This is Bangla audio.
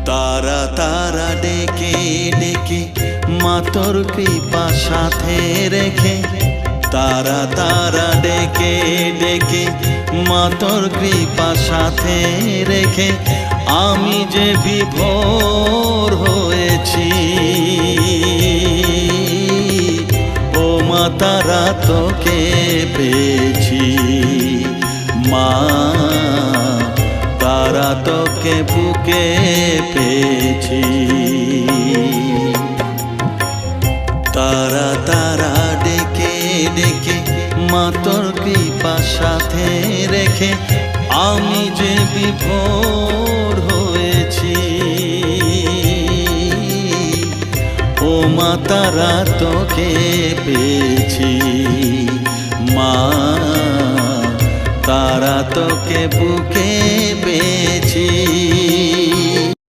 তারা তারা ডেকে ডেকে মা তোর কৃপা সাথে রেখে, তারা তারা ডেকে ডেকে মা তোর কৃপা সাথে রেখে আমি যে বিভোর হয়েছি। ও মা তারা তোকে পেয়েছি, মা তারা তোকে বুকে পেয়েছি। তারা তারা ডেকে ডেকে মা তোর কৃপা সাথে রেখে আমি যে বিভোর হয়েছি। ও মা তারা তোকে পেয়েছি, মা তারা তোকে বুকে পেয়েছি।